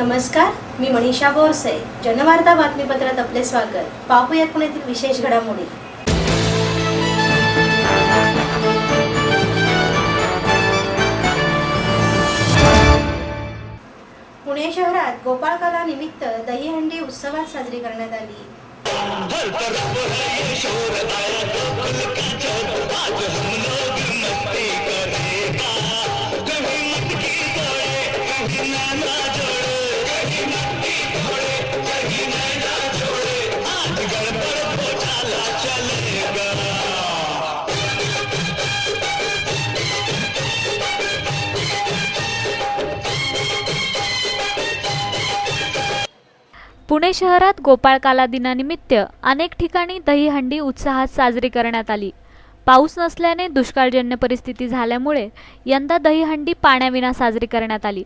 नमस्कार, मी मनीषा बोरसे. जनवार्ता बातमीपत्रात आपले स्वागत. पाहूया पुण्यातील विशेष घडामोडी. पुणे शहरात गोपाळकाला निमित्त दहीहंडी उत्सवात साजरी करण्यात आली. पुणे शहरात गोपाळकाला दिनानिमित्त अनेक ठिकाणी दहीहंडी उत्साहात साजरी करण्यात आली. पाऊस नसल्याने दुष्काळजन्य परिस्थिती झाल्यामुळे यंदा दहीहंडी पाण्याविना साजरी करण्यात आली.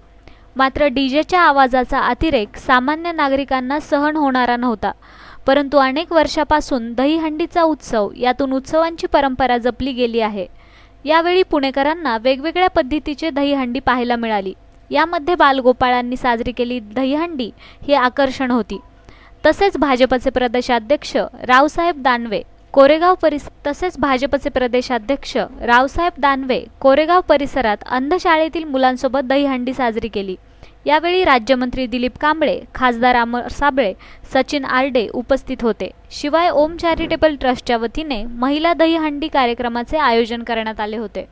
मात्र डीजेच्या आवाजाचा अतिरेक सामान्य नागरिकांना सहन होणारा नव्हता. परंतु अनेक वर्षापासून दहीहंडीचा उत्सव, यातून उत्सवांची परंपरा जपली गेली आहे. यावेळी पुणेकरांना वेगवेगळ्या पद्धतीचे दहीहंडी पाहायला मिळाली. यामध्ये बालगोपाळांनी साजरी केली दहीहंडी ही आकर्षण होती. तसेच भाजपचे प्रदेशाध्यक्ष रावसाहेब दानवे कोरेगाव परिसरात अंधशाळेतील मुलांसोबत दहीहंडी साजरी केली. यावेळी राज्यमंत्री दिलीप कांबळे, खासदार अमर साबळे, सचिन आरडे उपस्थित होते. शिवाय ओम चॅरिटेबल ट्रस्टच्या वतीने महिला दहीहंडी कार्यक्रमाचे आयोजन करण्यात आले होते.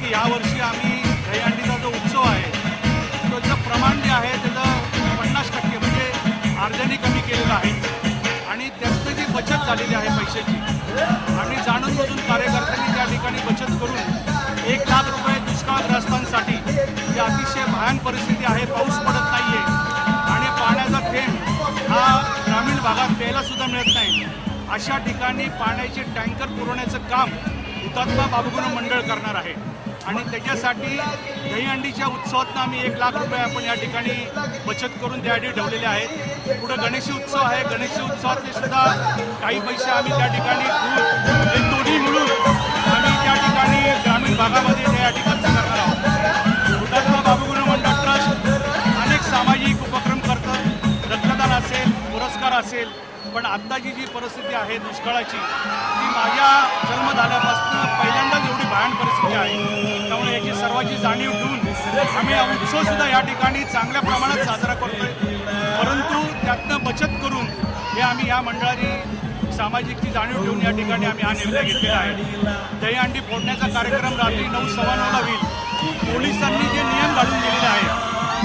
की यावर्षी आम्ही दहीहंडीचा जो उत्सव आहे त्याचं प्रमाण जे आहे त्याचं 50% म्हणजे अर्ध्याने कमी केलेलं आहे आणि त्यातनं जी बचत झालेली आहे पैशाची आणि जाणून बुजून कार्यकर्त्यांनी त्या ठिकाणी बचत करून 1 लाख रुपये दुष्काळग्रस्तांसाठी जी अतिशय भयान परिस्थिती आहे, पाऊस पडत नाही आहे आणि पाण्याचा थेंब हा ग्रामीण भागात प्यायलासुद्धा मिळत नाही, अशा ठिकाणी पाण्याचे टँकर पुरवण्याचं काम हुतात्मा बाबूगुण मंडळ करणार आहे आणि त्याच्यासाठी दहीहंडीच्या उत्सवातनं आम्ही 1 लाख रुपये आपण या ठिकाणी बचत करून त्यासाठी ठेवलेले आहेत. पुढं गणेश उत्सव आहे, गणेश उत्सवातले सुद्धा काही पैसे आम्ही त्या ठिकाणी हे दोन्ही मिळून आम्ही त्या ठिकाणी ग्रामीण भागामध्ये त्या ठिकाणचं करणार आहोत. हुतात्मा बाबूगुण मंडळ ट्रस्ट अनेक सामाजिक उपक्रम करतं, रक्तदान असेल, पुरस्कार असेल, पण आत्ताची जी परिस्थिती आहे दुष्काळाची ती माझ्या जन्म झाल्यापासून पहिल्यांदाच एवढी भयान परिस्थिती आहे. त्यामुळे याची सर्वांची जाणीव घेऊन आम्ही हा उत्सवसुद्धा या ठिकाणी चांगल्या प्रमाणात साजरा करतोय, परंतु त्यातनं बचत करून हे आम्ही या मंडळाने सामाजिकची जाणीव ठेवून या ठिकाणी आम्ही हा निर्णय घेतलेला आहे. दहीहंडी फोडण्याचा कार्यक्रम रात्री 9:15 होईल. पोलिसांनी जे नियम घालून दिलेले आहे,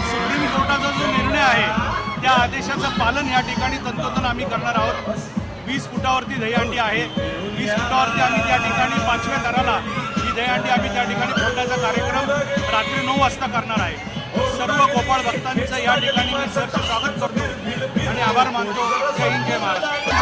सुप्रीम कोर्टाचा जो निर्णय आहे त्या आदेशाचं पालन या ठिकाणी तंतोतंत आम्ही करणार आहोत. 20 फुटावरती दहीहंडी आहे, 20 फुटावरती आम्ही त्या ठिकाणी 5व्या दराला ही दहीहंडी आम्ही त्या ठिकाणी फोडण्याचा कार्यक्रम रात्री 9 वाजता करणार आहे. सर्व गोपाळ भक्तांचं या ठिकाणी मी सहर्ष स्वागत करतो आणि आभार मानतो. जय हिंद, जय महाराष्ट्र.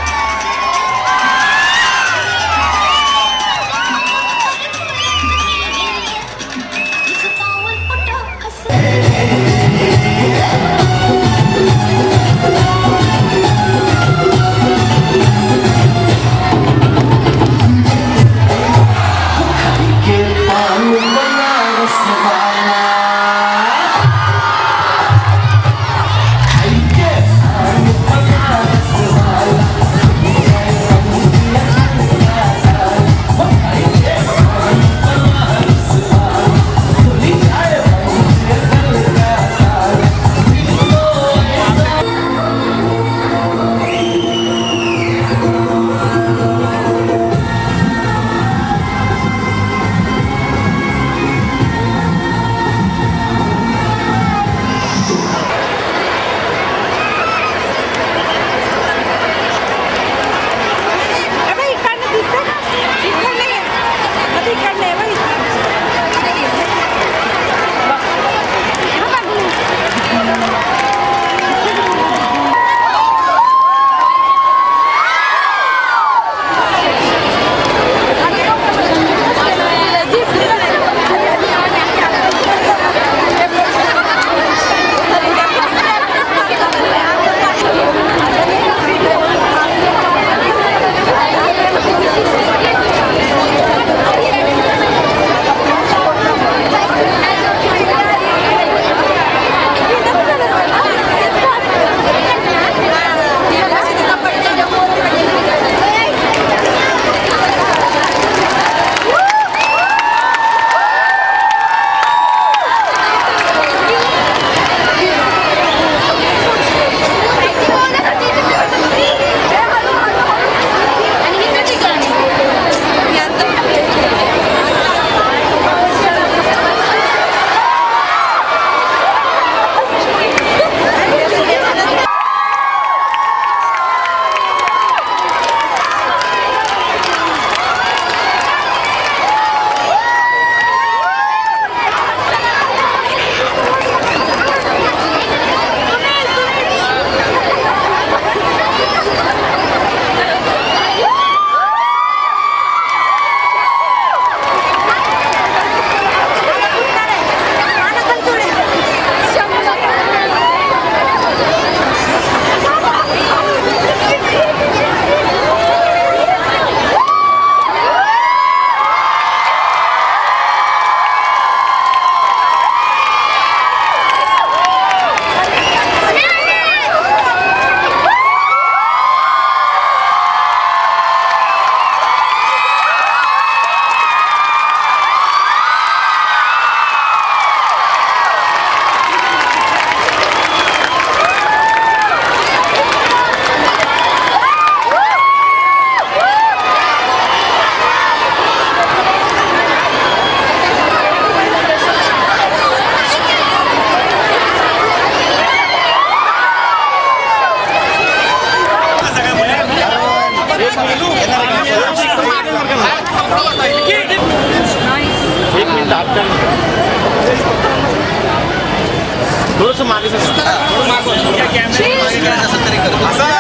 थोडंसं मागे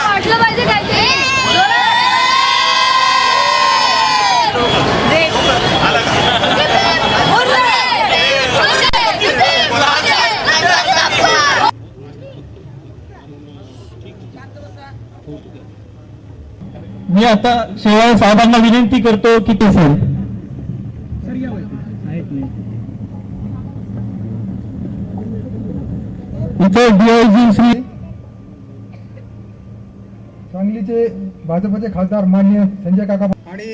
वाटलं पाहिजे काहीतरी मी आता शेवाळे साहेबांना विनंती करतो की ते सर इथे डीआयजी श्री सांगलीचे भाजपचे खासदार मान्य संजय काका आणि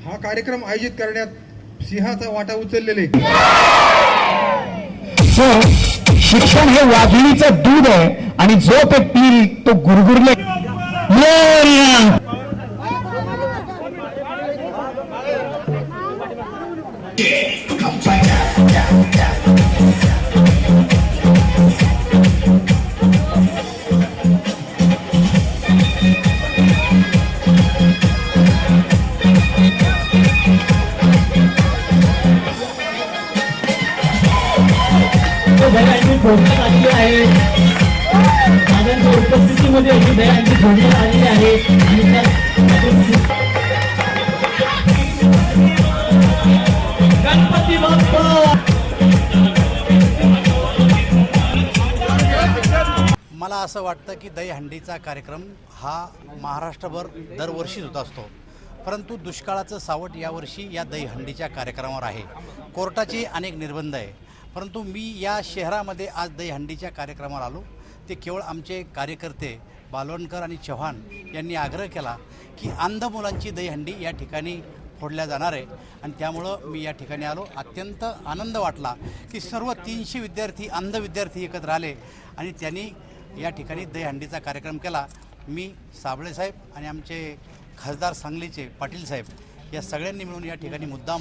हा कार्यक्रम आयोजित करण्यात सिंहाचा वाटा उचललेले. सर, शिक्षण हे वाघिणीचं दूध आहे आणि जो ते पील तो गुरगुरले. फोडण्यात आलेली आहे. दादांच्या उपस्थितीमध्ये अशी दयांची फोडण्यात आलेली आहे. गणपती बाप्पा. मला असं वाटतं की दहीहंडीचा कार्यक्रम हा महाराष्ट्रभर दरवर्षीच होत असतो, परंतु दुष्काळाचं सावट यावर्षी या दहीहंडीच्या कार्यक्रमावर आहे. कोर्टाचे अनेक निर्बंध आहे, परंतु मी या शहरामध्ये आज दहीहंडीच्या कार्यक्रमावर आलो ते केवळ आमचे कार्यकर्ते बालवणकर आणि चव्हाण यांनी आग्रह केला की अंध मुलांची दहीहंडी या ठिकाणी फोडल्या जाणार आहे आणि त्यामुळं मी या ठिकाणी आलो. अत्यंत आनंद वाटला की सर्व 300 विद्यार्थी अंध विद्यार्थी एकत्र आले आणि त्यांनी या ठिकाणी दहीहंडीचा कार्यक्रम केला. मी साबळे साहेब आणि आमचे खासदार सांगलीचे पाटील साहेब या सगळ्यांनी मिळून या ठिकाणी मुद्दाम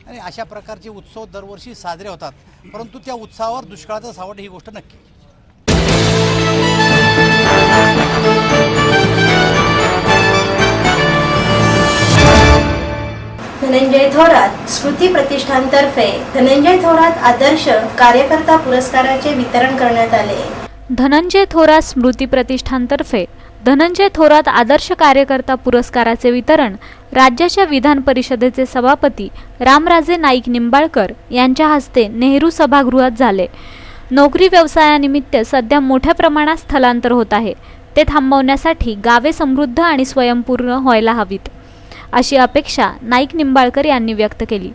आणि अशा प्रकारचे उत्सव दरवर्षी साजरे होतात, परंतु त्या उत्सवावर दुष्काळाचं सावट ही गोष्ट नक्की. धनंजय थोरात स्मृती प्रतिष्ठानतर्फे धनंजय थोरात आदर्श कार्यकर्ता पुरस्काराचे वितरण करण्यात आले. धनंजय थोरात स्मृती प्रतिष्ठानतर्फे धनंजय थोरात आदर्श कार्यकर्ता पुरस्काराचे वितरण राज्याच्या विधान परिषदेचे सभापती रामराजे नाईक निंबाळकर यांच्या हस्ते नेहरू सभागृहात झाले. नोकरी व्यवसायानिमित्त सध्या मोठ्या प्रमाणात स्थलांतर होत आहे, ते थांबवण्यासाठी गावे समृद्ध आणि स्वयंपूर्ण व्हायला हवीत, अशी अपेक्षा नाईक निंबाळकर यांनी व्यक्त केली.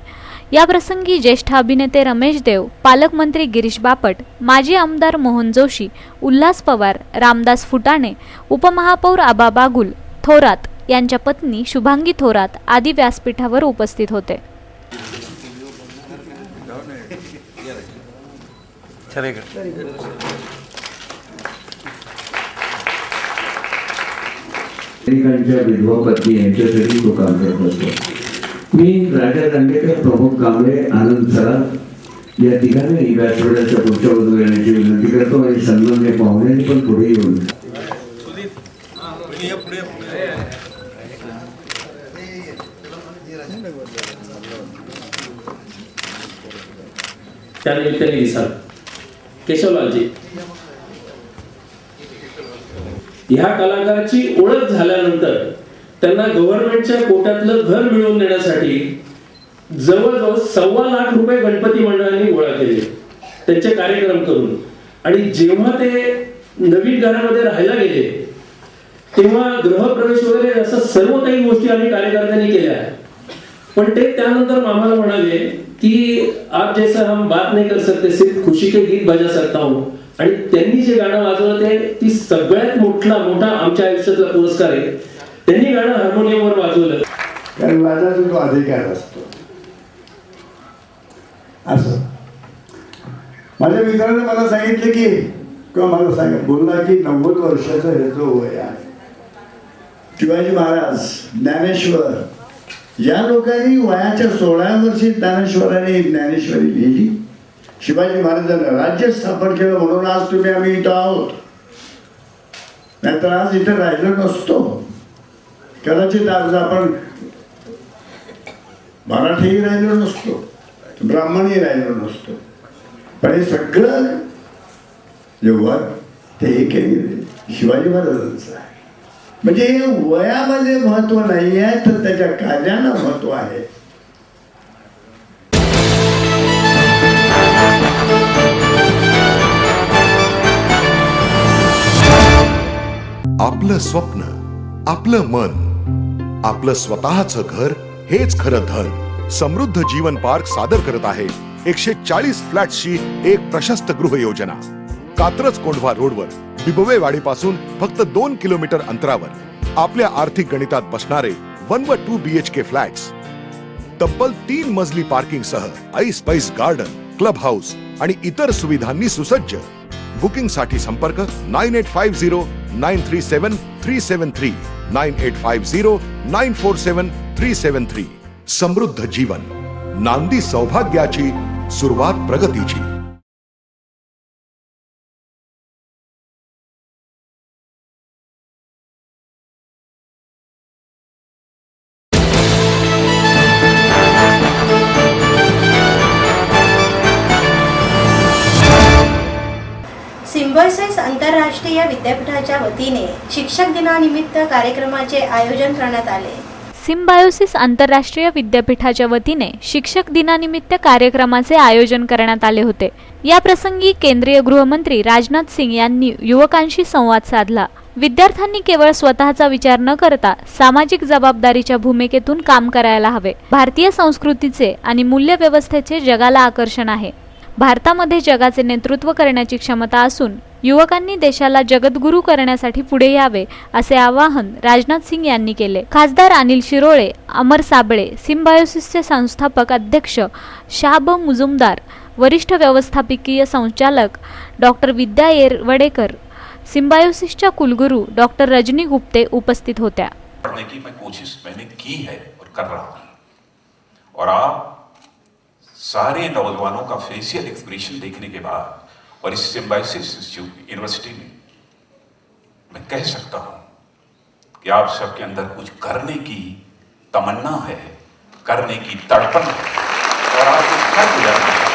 याप्रसंगी ज्येष्ठ अभिनेते रमेश देव, पालकमंत्री गिरीश बापट, माजी आमदार मोहन जोशी, उल्हास पवार, रामदास फुटाणे, उपमहापौर आबा बागुल, थोरात यांच्या पत्नी शुभांगी थोरात आदी व्यासपीठावर उपस्थित होते. विधवा पत्नी यांच्यासाठी तो काम करत असतो. मी राजा दांडेकर, प्रमोद कांबळे, आनंद सराफ या ठिकाणी व्यासपीठाच्या पुढच्या बाजूला येण्याची विनंती करतो आणि सन्माननीय पाहुण्यांनी पण पुढे येऊन त्यानिमित्ताने सर केशवलालजी, ह्या कलाकाराची ओळख झाल्यानंतर त्यांना गव्हर्नमेंटच्या कोट्यातलं घर मिळवून देण्यासाठी जवळजवळ 1.25 लाख रुपये गणपती मंडळांनी गोळा केले त्यांचे कार्यक्रम करून. आणि जेव्हा ते नवीन घरामध्ये राहायला गेले तेव्हा गृहप्रवेश वगैरे असं सर्व काही गोष्टी आम्ही कार्यकर्त्यांनी केल्या. पण ते त्यानंतर आम्हाला म्हणाले की आप जैसा हम बात नहीं कर सकते, सिर्फ खुशी के गीत बजा सकता हूं. आणि त्यांनी जे गाणं वाजवलं ते ती सगळ्यात मोठा आमच्या आयुष्यातला पुरस्कार आहे. त्यांनी गाणं हार्मोनियमवर वाजवलं. कारण वाजाचा तो अधिकार असतो. असं माझ्या मित्राने मला सांगितलं की किंवा मला बोलला की 90 वर्षाचा हे जो वय आहे, शिवाजी महाराज, ज्ञानेश्वर या लोकांनी वयाच्या 16व्या वर्षी ज्ञानेश्वराने ज्ञानेश्वरी लिहिली. शिवाजी महाराजांना राज्य स्थापन केलं म्हणून आज तुम्ही आम्ही इथं आहोत, नाहीतर आज इथं राहिलो नसतो. कदाचित आज आपण मराठीही राहिलो नसतो. ब्राह्मणही राहिलो नसतो. पण हे सगळं जेव्हा ते हे केले शिवाजी महाराजांचं आहे. म्हणजे हे वयामध्ये महत्व नाही आहे, तर त्याच्या कार्याला महत्व आहे. आपलं स्वप्न, आपलं मन, आपलं स्वतःचं घर हेच खरं धन. समृद्ध जीवन पार्क सादर करत आहे 140 फ्लॅट्सची एक प्रशस्त गृह योजना. कात्रज कोंढवा रोडवर बिबवेवाडीपासून फक्त 2 किलोमीटर अंतरावर आपल्या आर्थिक गणितात बसणारे 1 व 2 BHK फ्लॅट्स. तब्बल 3 मजली पार्किंग सह ऐस पैस गार्डन, क्लब हाऊस आणि इतर सुविधांनी सुसज्ज. बुकिंग साठी संपर्क 9850937373 9850947373. समृद्ध जीवन, नांदी सौभाग्याची, सुरुवात प्रगतीची. सिम्बायोसिस आंतरराष्ट्रीय विद्यापीठाच्या वतीने शिक्षक दिनानिमित्त कार्यक्रमाचे आयोजन करण्यात आले. सिम्बायोसिस आंतरराष्ट्रीय विद्यापीठाच्या वतीने शिक्षक दिनानिमित्त कार्यक्रमाचे आयोजन करण्यात आले होते. या प्रसंगी केंद्रीय गृहमंत्री राजनाथ सिंग यांनी युवकांशी संवाद साधला. विद्यार्थ्यांनी केवळ स्वतःचा विचार न करता सामाजिक जबाबदारीच्या भूमिकेतून काम करायला हवे. भारतीय संस्कृतीचे आणि मूल्य व्यवस्थेचे जगाला आकर्षण आहे. भारतामध्ये जगाचे नेतृत्व करण्याची क्षमता असून युवकांनी देशाला जगद्गुरू करण्यासाठी पुढे यावे असे आवाहन राजनाथ सिंग यांनी केले. खासदार अनिल शिरोळे, अमर साबळे, सिम्बायोसिसचे संस्थापक अध्यक्ष शाहब मुजुमदार, वरिष्ठ व्यवस्थापकीय संचालक डॉक्टर विद्या येरवडेकर, सिम्बायोसिसच्या कुलगुरू डॉक्टर रजनी गुप्ते उपस्थित होत्या. पढ़ने की मैं कोशिश मैंने की है और कर रहा हूं, और आप सारे नौजवानों का फेशियल एक्सप्रेशन देखने के बाद और इस सिम्बायोसिस यूनिवर्सिटी में मैं कह सकता हूं कि आप सबके अंदर कुछ करने की तमन्ना है, करने की तड़पन है, और आप कुछ कर गुजरना है.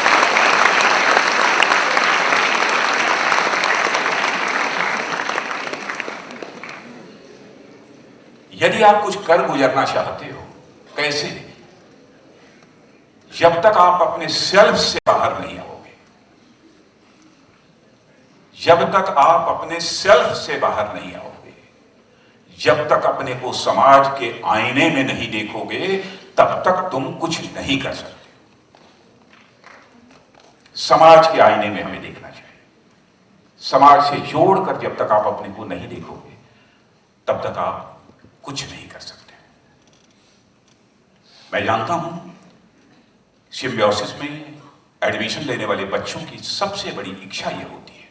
यदि आप कुछ कर गुजरना चाहते हो, कैसे? जब तक आप अपने सेल्फ से बाहर नहीं आओगे, जब तक आप अपने सेल्फ से बाहर नहीं आओगे, जब तक अपने को समाज के आईने में नहीं देखोगे, तब तक तुम कुछ नहीं कर सकते. समाज के आईने में हमें देखना चाहिए. समाज से जोड़कर जब तक आप अपने को नहीं देखोगे, तब तक आप कुछ नहीं कर सकते. मैं जानता हूं सिम्बायोसिस में एडमिशन लेने वाले बच्चों की सबसे बड़ी इच्छा ये होती है,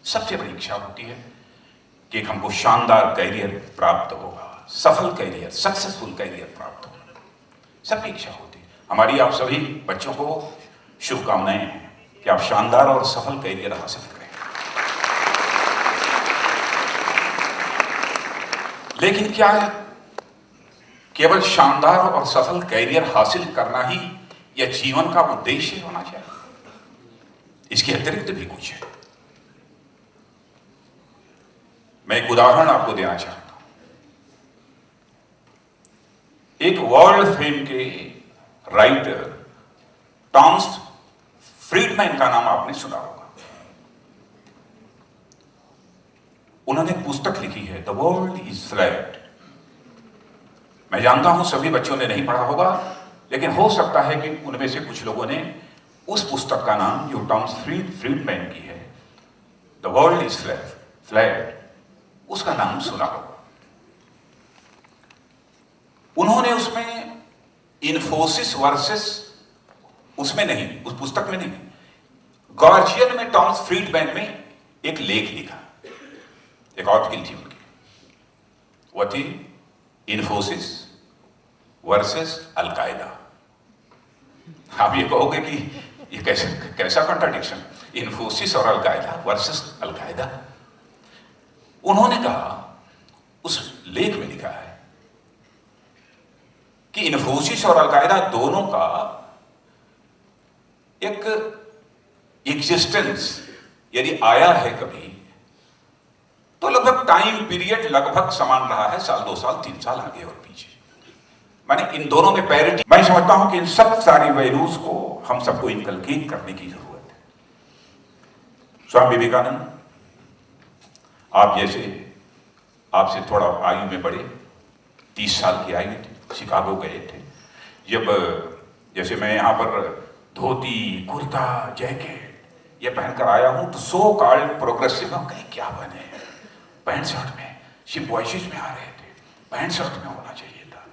सबसे बड़ी इच्छा होती है कि हमको शानदार कैरियर प्राप्त होगा, सफल कैरियर, सक्सेसफुल कैरियर प्राप्त होगा. सबकी इच्छा होती है. हमारी आप सभी बच्चों को शुभकामनाएं हैं कि आप शानदार और सफल कैरियर हासिल करें. लेकिन क्या है, केवल शानदार और सफल कैरियर हासिल करना ही यह जीवन का उद्देश्य होना चाहिए? इसके अतिरिक्त भी कुछ है. मैं एक उदाहरण आपको देना चाहता हूं. एक वर्ल्ड फेम के राइटर टॉमस फ्रीडमैन का नाम आपने सुना होगा. उन्होंने एक पुस्तक लिखी है, द वर्ल्ड इज फ्लैट. मैं जानता हूं सभी बच्चों ने नहीं पढ़ा होगा, लेकिन हो सकता है कि उनमें से कुछ लोगों ने उस पुस्तक का नाम जो टॉमस फ्रीडमैन की है, द वर्ल्ड इज फ्लैट, उसका नाम सुना होगा. उन्होंने उसमें इन्फोसिस वर्सेस, उसमें नहीं, उस पुस्तक में नहीं, गार्जियन में टॉमस फ्रीडमैन में एक लेख लिखा, एक आर्टिकल थी उनकी. वो थी इन्फोसिस वर्सेस अलकायदा. आप ये कहोगे कि ये कैसा कॉन्ट्राडिक्शन, इन्फोसिस और अलकायदा वर्सेस अलकायदा. उन्होंने कहा, उस लेख में लिखा है कि इन्फोसिस और अलकायदा दोनों का एक एग्जिस्टेंस यदि आया है कभी, तो लगभग टाइम पीरियड लगभग समान रहा है, साल 2 साल 3 साल आगे और पीछे। माने इन दोनों में पैरिटी। मैं समझता हूं कि इन सब सारी वैल्यूज को हम सबको इनकलकेट करने की जरूरत है। स्वामी विवेकानंद आप जैसे, आपसे थोड़ा आयु में बड़े, 30 साल की आयु थी, शिकागो गए थे। जब जैसे मैं यहाँ पर धोती कुर्ता जैकेट ये पहनकर आया हूं, तो सो कॉल्ड प्रोग्रेसिव हम कहीं क्या बने, पैंट शर्ट में, शिप वॉइसेस में आ रहे थे, पैंट शर्ट में होना चाहिए था।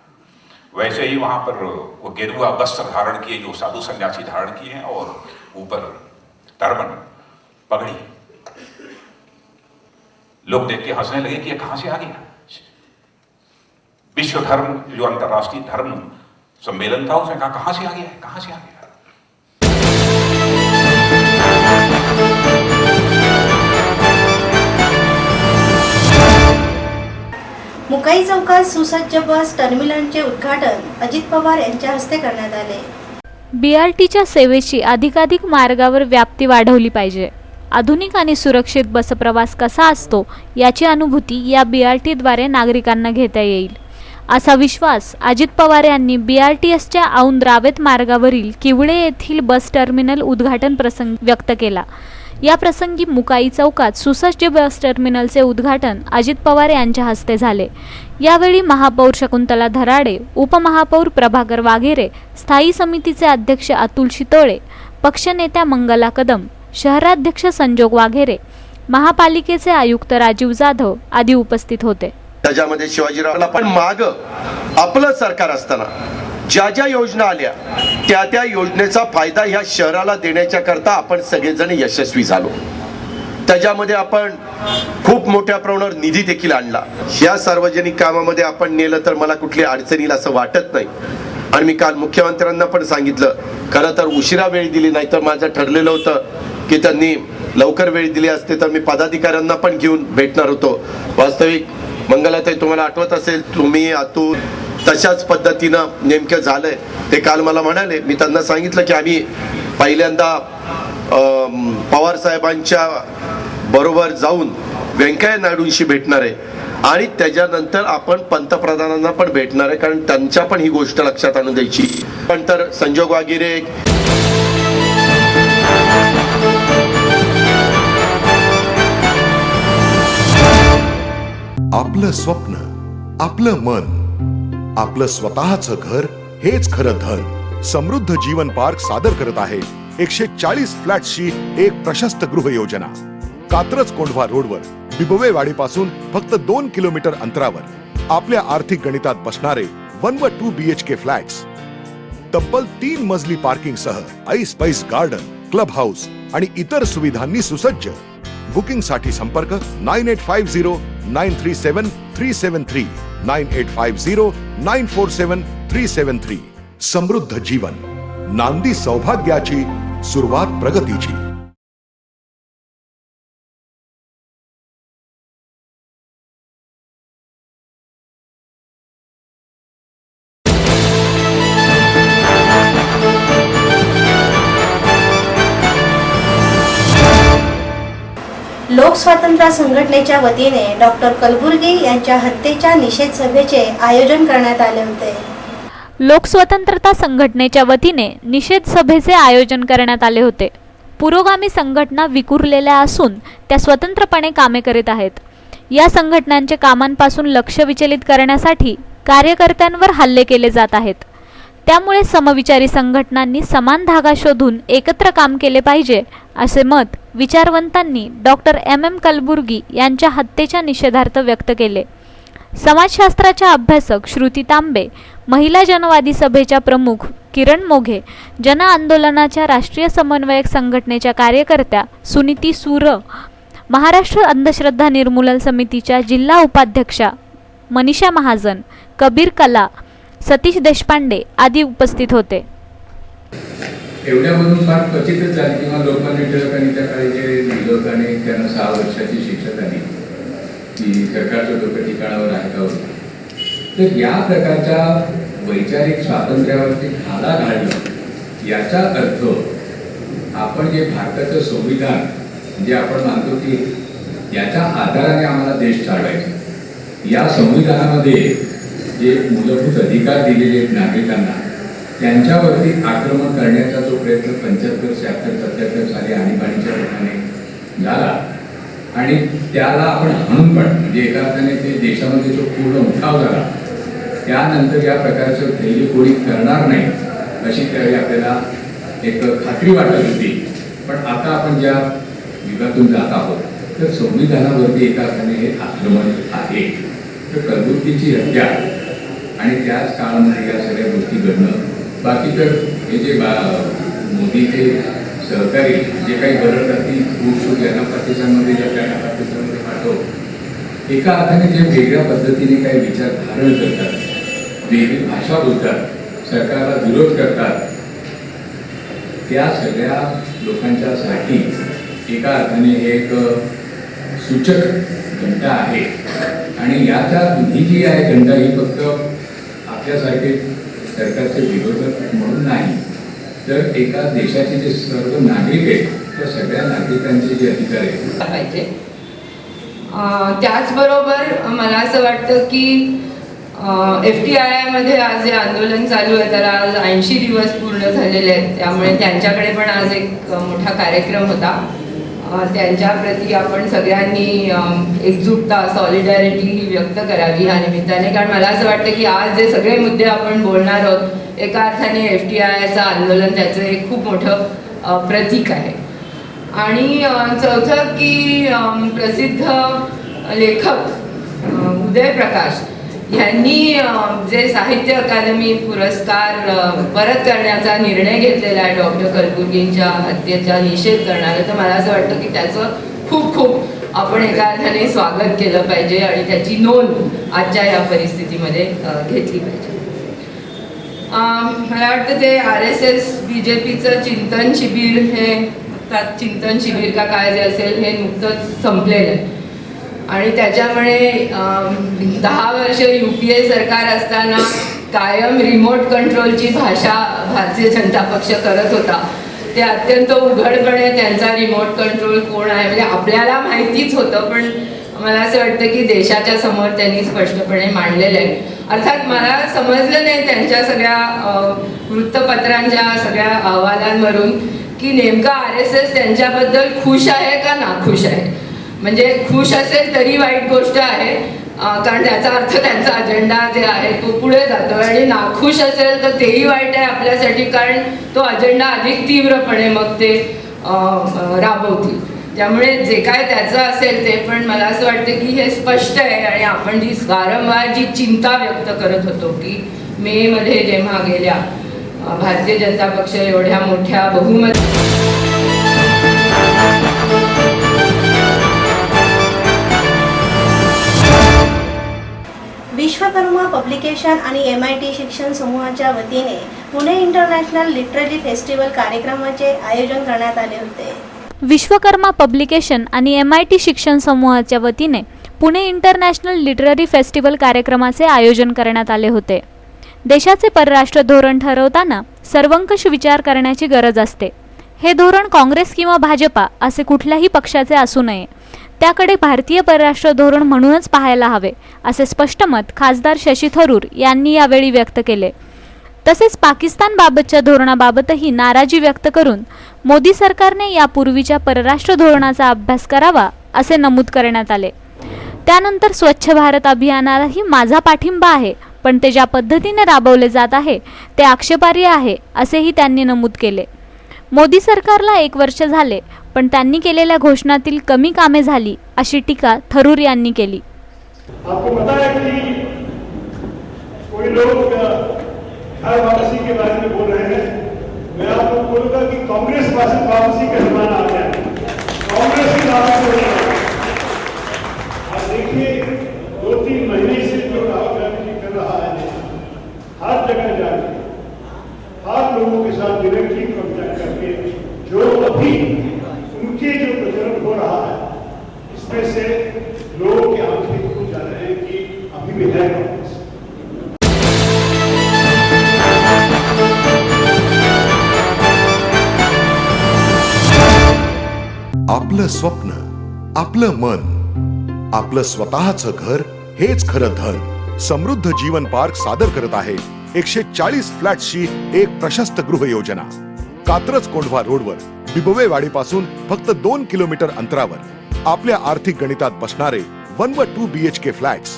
वैसे ही वहां पर वो गेरुआ वस्त्र धारण किए जो साधु सन्यासी धारण किए हैं, और ऊपर टर्बन पगड़ी। लोग देख के हंसने लगे कि ये कहां से आ गया। विश्व धर्म जो अंतर्राष्ट्रीय धर्म सम्मेलन था, उसने कहा कहां से आ गया है, कहां से आ गया। मुकाई चौकात सुसज्ज बस टर्मिनलचे उद्घाटन अजित पवार यांच्या हस्ते करण्यात आले. BRTच्या सेवेची अधिकाधिक मार्गावर व्याप्ती वाढवली पाहिजे. आधुनिक आणि सुरक्षित बस प्रवास कसा असतो याची अनुभूती या BRTद्वारे नागरिकांना घेता येईल, असा विश्वास अजित पवार यांनी BRTSच्या औंध रावेत मार्गावरील किवळे येथील बस टर्मिनल उद्घाटन प्रसंगी व्यक्त केला. या प्रसंगी मुकाई चौकात सुसज्ज बस टर्मिनलचे उद्घाटन अजित पवार यांच्या हस्ते झाले. यावेळी महापौर शकुंतला धराडे, उपमहापौर प्रभाकर वाघेरे, स्थायी समितीचे अध्यक्ष अतुल शितोळे, पक्षनेत्या मंगला कदम, शहराध्यक्ष संजोग वाघेरे, महापालिकेचे आयुक्त राजीव जाधव आदी उपस्थित होते. त्याच्यामध्ये शिवाजीरावला पण माग आपलं सरकार असताना ज्या ज्या योजना आल्या त्या योजनेचा फायदा ह्या शहराला देण्याच्या करता आपण सगळेजण यशस्वी झालो. त्याच्यामध्ये आपण खूप मोठ्या प्रमाणावर निधी देखील आणला. या सार्वजनिक कामामध्ये आपण नेलं तर मला कुठली अडचण येईल असं वाटत नाही. आणि मी काल मुख्यमंत्र्यांना पण सांगितलं, खरं तर उशिरा वेळ दिली नाही तर माझं ठरलेलं होतं की त्यांनी लवकर वेळ दिली असते तर मी पदाधिकाऱ्यांना पण घेऊन भेटणार होतो. वास्तविक मंगलाताई, तुम्हाला आठवत असेल, तुम्ही अतुल तशाच पद्धतीनं नेमकं झालंय. ते काल मला म्हणाले, मी त्यांना सांगितलं की आम्ही पहिल्यांदा पवार साहेबांच्या बरोबर जाऊन व्यंकय्या नायडूंशी भेटणार आहे आणि त्याच्यानंतर आपण पंतप्रधानांना पण भेटणार आहे, कारण त्यांच्या पण ही गोष्ट लक्षात आणून द्यायची. पण तर संजोग वागिरे आपलं स्वप्न, आपलं मन, आपलं स्वतःचं घर हेच खरं धन. समृद्ध जीवन पार्क सादर करत आहे 140 फ्लॅट्सची एक प्रशस्त गृह योजना. कात्रज कोंढवा रोडवर बिबवेवाडी पासून फक्त 2 किलोमीटर अंतरावर आपल्या आर्थिक गणितात बसणारे 1 व 2 BHK फ्लॅट्स. तब्बल 3 मजली पार्किंग सह ऐस पैस गार्डन, क्लब हाऊस आणि इतर सुविधांनी सुसज्ज. बुकिंग साठी संपर्क 9850937373 9850947373. समृद्ध जीवन, नांदी सौभाग्याची, सुरुवात प्रगतीची. लोकस्वातंत्र्य संघटनेच्या वतीने डॉक्टर कलबुर्गी यांच्या हत्येच्या निषेध सभेचे आयोजन करण्यात आले होते. लोकस्वतंत्रता संघटनेच्या वतीने निषेध सभेचे आयोजन करण्यात आले होते. पुरोगामी संघटना विखुरलेल्या असून त्या स्वतंत्रपणे कामे करीत आहेत. या संघटनांचे कामांपासून लक्ष विचलित करण्यासाठी कार्यकर्त्यांवर हल्ले केले जात आहेत. त्यामुळे समविचारी संघटनांनी समान धागा शोधून एकत्र काम केले पाहिजे, असे मत विचारवंतांनी डॉक्टर MM कलबुर्गी यांच्या हत्येच्या निषेधार्थ व्यक्त केले. समाजशास्त्राच्या अभ्यासक श्रुती तांबे, महिला जनवादी सभेच्या प्रमुख किरण मोघे, जन आंदोलनाच्या राष्ट्रीय समन्वयक संघटनेच्या कार्यकर्त्या सुनीती सूर, महाराष्ट्र अंधश्रद्धा निर्मूलन समितीच्या जिल्हा उपाध्यक्षा मनीषा महाजन, कबीर कला, सतीश देशपांडे आदी उपस्थित होते. एवढ्यामधून फार क्वचितच झाली किंवा लोकमान्य टिळकांनी त्या काळी जे लिहिलं होतं आणि त्यांना 6 वर्षाची शिक्षा झाली की सरकारचं डोकं ठिकाणावर आहे का. तर या प्रकारच्या वैचारिक स्वातंत्र्यावरती घाला घालणं याचा अर्थ आपण जे भारताचं संविधान जे आपण मानतो की याच्या आधाराने आम्हाला देश चालवायचा, या संविधानामध्ये जे मूलभूत अधिकार दिलेले आहेत नागरिकांना, त्यांच्यावरती आक्रमण करण्याचा जो प्रयत्न 75, 76, 77 साली आणीबाणीच्या रूपाने झाला आणि त्याला आपण हाणून पण म्हणजे एका अर्थाने ते देशामध्ये जो पूर्ण उठाव झाला, त्यानंतर या प्रकारचं धैर्य कोणी करणार नाही अशी त्यावेळी आपल्याला एक खात्री वाटत होती. पण आता आपण ज्या युगातून जात आहोत तर संविधानावरती एका अर्थाने हे आक्रमण आहे. तर कलबुर्गीची हत्या आणि त्याच काळामध्ये या सगळ्या गोष्टी घडणं, बाकी तर हे जे मोदीचे सहकारी जे काही बरडतात ती खूप यांना पाकिस्तानमध्ये ज्या त्यांना पाकिस्तानमध्ये पाठव, एका अर्थाने जे वेगळ्या पद्धतीने काही विचार धारण करतात, वेगळी भाषा बोलतात, सरकारला विरोध करतात, त्या सगळ्या लोकांच्यासाठी एका अर्थाने एक सूचक घंटा आहे. आणि याच्या ही जी आहे घंटा ही फक्त आपल्यासारखे सरकारचे विरोधक म्हणून नाही, तर एका देशाचे जे सर्व नागरिक आहेत त्या सगळ्या नागरिकांचे जे अधिकार आहेत पाहिजे. त्याचबरोबर मला असं वाटतं की FTII मध्ये आज जे आंदोलन चालू आहे त्याला आज 80 दिवस पूर्ण झालेले आहेत. त्यामुळे त्यांच्याकडे पण आज एक मोठा कार्यक्रम होता. त्यांच्याप्रती आपण सगळ्यांनी एकजुटता, सॉलिडॅरिटी ही व्यक्त करावी या निमित्ताने. कारण मला असं वाटतं की आज जे सगळे मुद्दे आपण बोलणार आहोत एका अर्थाने FTIIचं आंदोलन त्याचं एक खूप मोठं प्रतीक आहे. आणि चौथं की प्रसिद्ध लेखक उदय प्रकाश यांनी जे साहित्य अकादमी पुरस्कार परत करण्याचा निर्णय घेतलेला आहे डॉक्टर कलबुर्गींच्या हत्येचा निषेध करणारा, तर मला असं वाटतं की त्याचं खूप खूप आपण एका अर्थाने स्वागत केलं पाहिजे आणि त्याची नोंद आजच्या या परिस्थितीमध्ये घेतली पाहिजे. मला वाटतं ते RSS BJPचं चिंतन शिबिर, हे चिंतन शिबिर का काय जे असेल हे नुकतंच संपलेलं आहे. आणि त्याच्यामुळे 10 वर्ष UPA सरकार असताना कायम रिमोट कंट्रोलची भाषा भारतीय जनता पक्ष करत होता. ते अत्यंत उघडपणे त्यांचा रिमोट कंट्रोल कोण आहे म्हणजे आपल्याला माहितीच होतं, पण मला असं वाटतं की देशाच्या समोर त्यांनी स्पष्टपणे मांडलेलं आहे. अर्थात मला समजलं नाही त्यांच्या सगळ्या वृत्तपत्रांच्या सगळ्या अहवालांवरून की नेमका RSS त्यांच्याबद्दल खुश आहे का नाखुश आहे. म्हणजे खुश असेल तरी वाईट गोष्ट आहे, कारण त्याचा अर्थ त्यांचा अजेंडा जे आहे तो पुढे जातो, आणि नाखुश असेल तर तेही वाईट आहे आपल्यासाठी, कारण तो अजेंडा अधिक तीव्रपणे मग ते राबवतील. त्यामुळे जे काय त्याचं असेल ते, पण मला असं वाटतं की हे स्पष्ट आहे. आणि आपण जी वारंवार जी चिंता व्यक्त करत होतो की मे मध्ये जेव्हा गेल्या भारतीय जनता पक्ष एवढ्या मोठ्या बहुमत विश्वकर्मा पब्लिकेशन आणि MIT शिक्षण समूहाच्या वतीने पुणे इंटरनॅशनल लिटररी फेस्टिवल कार्यक्रमाचे आयोजन करण्यात आले होते. विश्वकर्मा पब्लिकेशन आणि MIT शिक्षण समूहाच्या वतीने पुणे इंटरनॅशनल लिटररी फेस्टिवल कार्यक्रमाचे आयोजन करण्यात आले होते. देशाचे परराष्ट्र धोरण ठरवताना सर्वंकष विचार करण्याची गरज असते. हे धोरण काँग्रेस किंवा भाजपा असे कुठल्याही पक्षाचे असू नये, त्याकडे भारतीय परराष्ट्र धोरण म्हणूनच पाहायला हवे, असे स्पष्ट मत खासदार शशी थरूर यांनी यावेळी व्यक्त केले. तसेच पाकिस्तानबाबतच्या धोरणाबाबतही नाराजी व्यक्त करून मोदी सरकारने यापूर्वीच्या परराष्ट्र धोरणाचा अभ्यास करावा असे नमूद करण्यात आले. त्यानंतर स्वच्छ भारत अभियानालाही माझा पाठिंबा आहे, पण ते ज्या पद्धतीने राबवले जात आहे ते आक्षेपार्ह आहे असेही त्यांनी नमूद केले. मोदी सरकारला 1 वर्ष झाले, पण त्यांनी केलेल्या घोषणातील कमी कामे झाली अशी टीका थरूर यांनी केली. आपको पता है कि कोई लोग घर वापसी के बारे में बोल रहे हैं. मैं आपको बोलूंगा कि कांग्रेस वापसी का जमाना आ गया. कांग्रेस की वापसी हो रही है. आप देखिए 2-3 महीने से जो राहुल गांधी कर रहा है, हर जगह जाके हर लोगों के साथ डायरेक्टली कॉन्टैक्ट करके जो अभी उनके जो प्रचलन हो रहा है, इसमें से लोगों की आंखें खुल जा रहे हैं कि अभी भी है कांग्रेस. आपलं स्वप्न, आपलं मन, आपलं स्वतःचं घर हेच खरं धन. समृद्ध जीवन पार्क सादर करत आहे 140 फ्लॅट्सची एक प्रशस्त गृह योजना. कात्रज कोंढवा रोडवर बिबवेवाडीपासून फक्त 2 किलोमीटर अंतरावर आपल्या आर्थिक गणितात बसणारे 1 व 2 BHK फ्लॅट्स.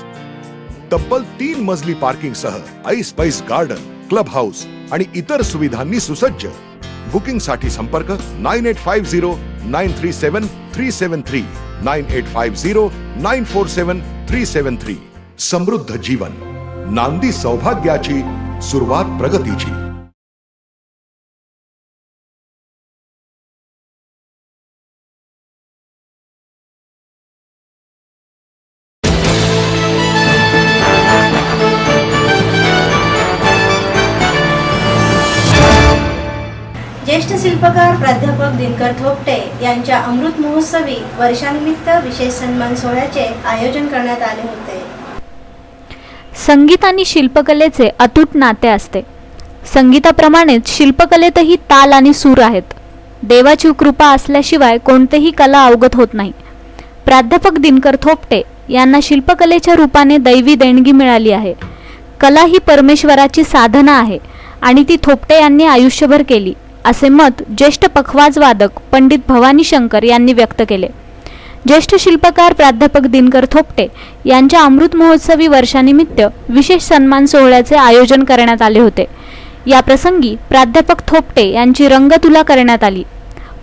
तब्बल 3 मजली पार्किंग सह ऐस पैस गार्डन, क्लब हाऊस आणि इतर सुविधांनी सुसज्ज. बुकिंग साठी संपर्क 9850937373 9850947373. समृद्ध जीवन, नांदी सौभाग्याची, सुरुवात प्रगतीची. ज्येष्ठ शिल्पकार प्राध्यापक दिनकर थोपटे यांच्या अमृत महोत्सवी वर्षानिमित्त विशेष सन्मान सोहळ्याचे आयोजन करण्यात आले होते. संगीत आणि शिल्पकलेचे अतूट नाते असते. संगीताप्रमाणेच शिल्पकलेतही ताल आणि सूर आहेत. देवाची कृपा असल्याशिवाय कोणतेही कला अवगत होत नाही. प्राध्यापक दिनकर थोपटे यांना शिल्पकलेच्या रूपाने दैवी देणगी मिळाली आहे. कला ही परमेश्वराची साधना आहे आणि ती थोपटे यांनी आयुष्यभर केली, असे मत ज्येष्ठ पखवाज वादक पंडित भवानी शंकर यांनी व्यक्त केले. ज्येष्ठ शिल्पकार प्राध्यापक दिनकर थोपटे यांच्या अमृत महोत्सवी वर्षानिमित्त विशेष सन्मान सोहळ्याचे आयोजन करण्यात आले होते. या प्रसंगी प्राध्यापक थोपटे यांची रंगतुला करण्यात आली.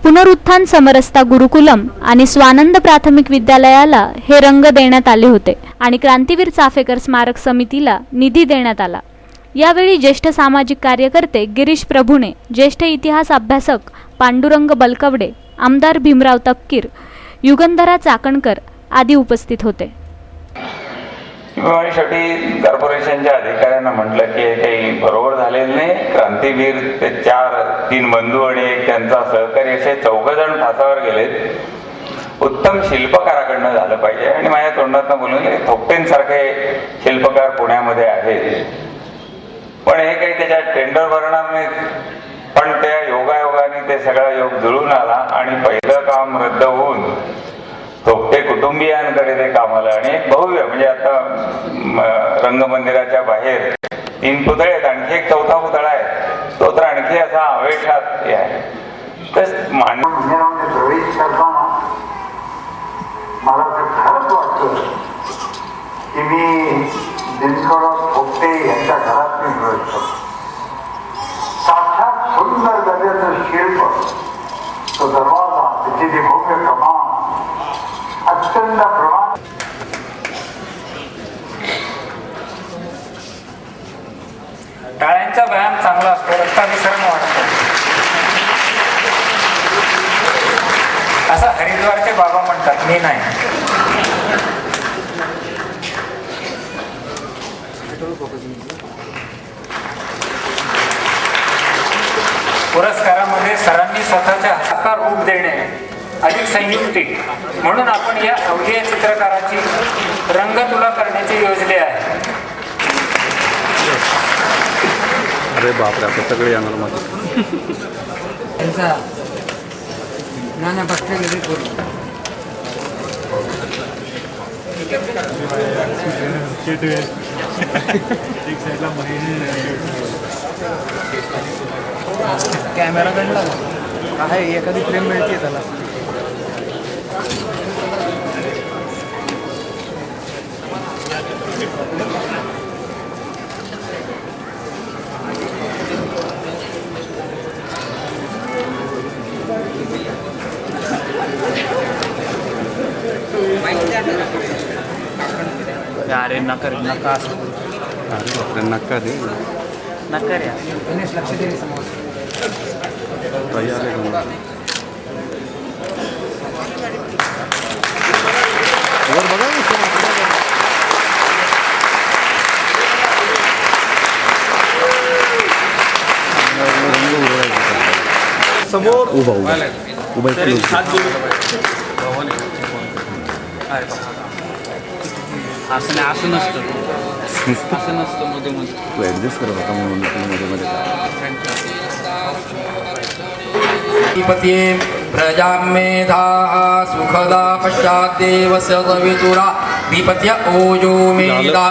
पुनरुत्थान समरसता गुरुकुलम आणि स्वानंद प्राथमिक विद्यालयाला हे रंग देण्यात आले होते आणि क्रांतीवीर चाफेकर स्मारक समितीला निधी देण्यात आला. यावेळी ज्येष्ठ सामाजिक कार्यकर्ते गिरीश प्रभुणे, ज्येष्ठ इतिहास अभ्यासक पांडुरंग बलकवडे, आमदार भीमराव तपकीर, युगंधरा चाकणकर आदी उपस्थित होते. शेवटी कॉर्पोरेशनच्या अधिकाऱ्यांना म्हटलं की काही बरोबर झालेलं नाही. क्रांतीवीर ते 3 बंधू आणि एक त्यांचा सहकारी असे 4 जण फासावर गेलेत. उत्तम शिल्पकाराकडनं झालं पाहिजे आणि माझ्या तोंडातनं बोलून थोपटेंसारखे शिल्पकार पुण्यामध्ये आहेत, पण हे काही त्याच्यात टेंडर भरणार नाहीत. पण त्या योगायोगाने ते सगळा योग जुळून आला आणि पहिलं काम रद्द होऊन थोपटे कुटुंबियांकडे ते काम आलं आणि एक भव्य म्हणजे आता रंगमंदिराच्या बाहेर 3 पुतळे आहेत, आणखी एक 4था पुतळा आहे, तो तर आणखी असा आवेशात आहे. तर प्रवेश करताना मला असं खरंच वाटतं की मी दिनकरराव थोपटे यांच्या घरात मी प्रवेश करतो. साक्षात सुंदर दर्जाचं शिल्प, तो दरवाजा, त्याची जी भव्य कमान, अत्यंत प्रमाण. टाळ्यांचा व्यायाम चांगला असतो, रक्ताभिसरण वाढतं, असं हरिद्वारचे बाबा म्हणतात, मी नाही. पुरस्कारामध्ये सरांनी स्वतःच्या हस्ताकार रूप देणे अधिक संयुक्तिक म्हणून आपण या अवघ्या चित्रकाराची रंगतुला करण्याची योजले आहे. अरे बापरे, आता सगळे येणार मध्ये नाना बसलेले कॅमेरा काढला आहे, एखादी फ्रेम मिळते त्याला. अरे नका नका असं, अरे बापरे नका दे, नका रे, गणेश लक्ष दे समोर. समोर उभा उभा उभा असं नाही, असं नसतं, असं नसतं मध्ये मध्ये. तू ऍडजस्ट करत होता म्हणून मध्ये मध्ये. प्रजा मेधाः सुखदा पश्चाद्देवस्य सवितुरा दीपत्य ओजो मेधा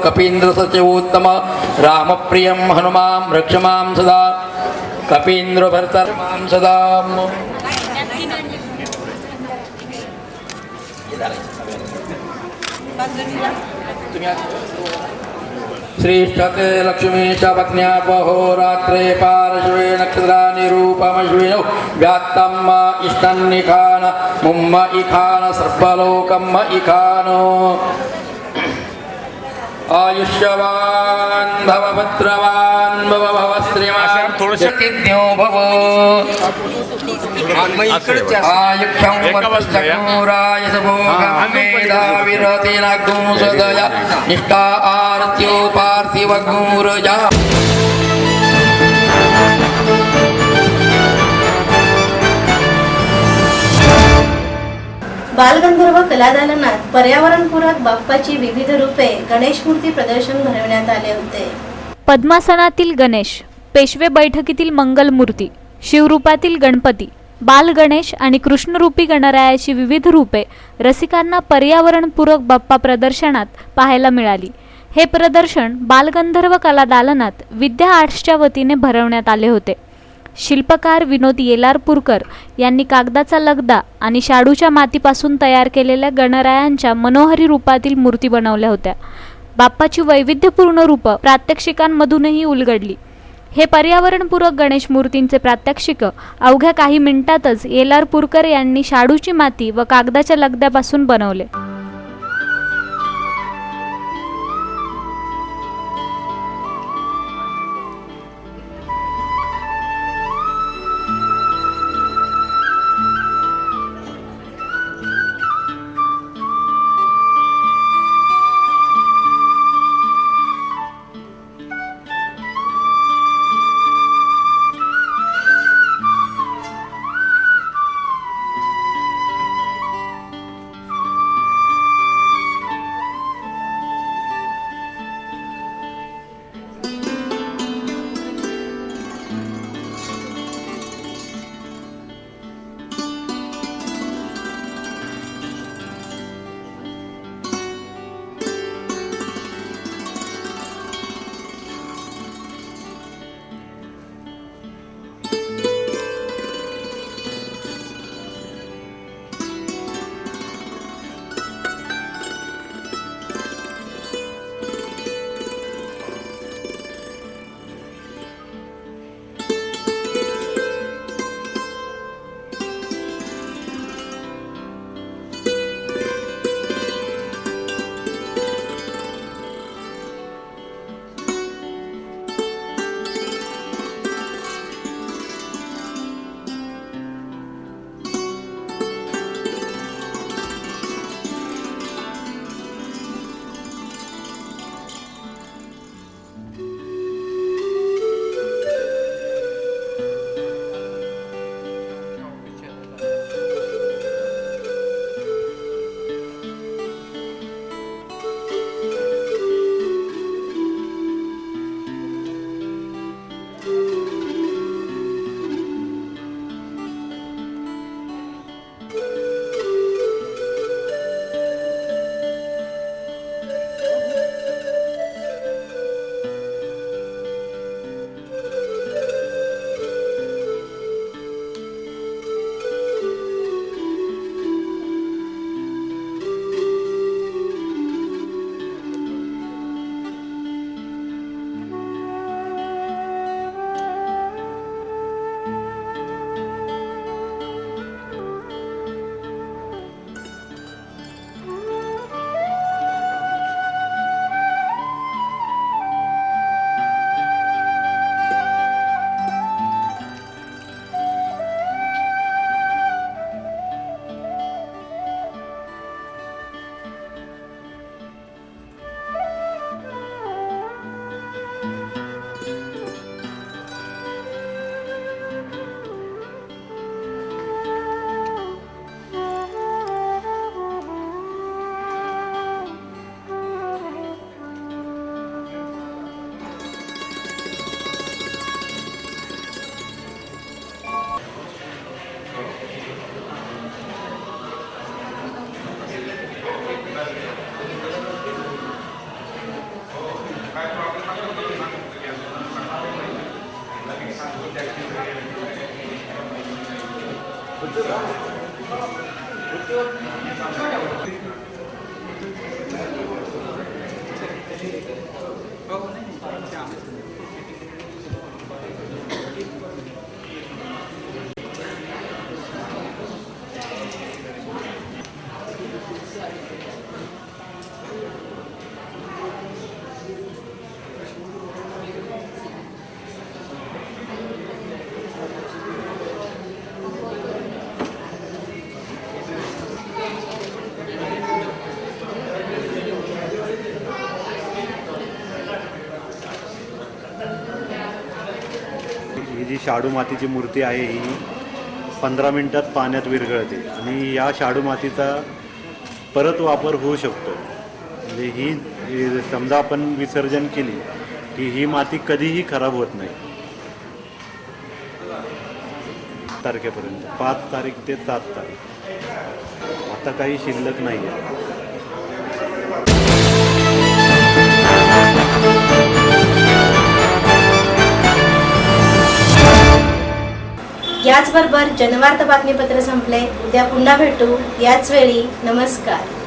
कपीन्द्र सचोत्तम रामप्रियं हनुमां रक्षमां सदा कपीन्द्र भर्तर्मां सदा श्रेष्ठते लक्ष्मीश पत्न्यापहोरात्रे पार्श्वे नक्षत्रानिरूपमश्विनौ व्यात्तम् इष्टन्निखान मुम्म इखान सर्पलोकम् इखानो आयुष्यवान् भव भद्रवान् भव भव श्रीमान् शक्तिज्ञो भव आयुष्यं वर्तश्चक्रुराय सभोगं मेधाविरतिनाग्नो सदया निष्ठा आरत्यो पार्थिवगुरजा बालगंधर्व कलादालनात पर्यावरणपूरक बाप्पाची विविध रूपे गणेश मूर्ती प्रदर्शन भरवण्यात आले होते. पद्मासनातील गणेश, पेशवे बैठकीतील मंगलमूर्ती, शिवरूपातील गणपती, बाल गणेश आणि कृष्णरूपी गणरायाची विविध रूपे रसिकांना पर्यावरणपूरक बाप्पा प्रदर्शनात पाहायला मिळाली. हे प्रदर्शन बालगंधर्व कलादालनात विद्या आर्ट्सच्या वतीने भरवण्यात आले होते. शिल्पकार विनोद येलारपूरकर यांनी कागदाचा लगदा आणि शाडूच्या मातीपासून तयार केलेल्या गणरायांच्या मनोहरी रूपातील मूर्ती बनवल्या होत्या. बाप्पाची वैविध्यपूर्ण रूपं प्रात्यक्षिकांमधूनही उलगडली. हे पर्यावरणपूरक गणेश मूर्तींचे प्रात्यक्षिक अवघ्या काही मिनिटातच येलारपूरकर यांनी शाडूची माती व कागदाच्या लगद्यापासून बनवले. ही जी शाडू मातीची मूर्ती आहे ही 15 मिनिटात पाण्यात विरघळते आणि या शाडू मातीचा परत वापर होऊ शकतो. म्हणजे ही समजा आपण विसर्जन केली की ही माती कधीही खराब होत नाही. तारखेपर्यंत 5 तारीख ते 7 तारीख आता काही शिल्लक नाही आहे. याचबरोबर जनवार्ता बातमीपत्र संपले. उद्या पुन्हा भेटू याच वेळी. नमस्कार.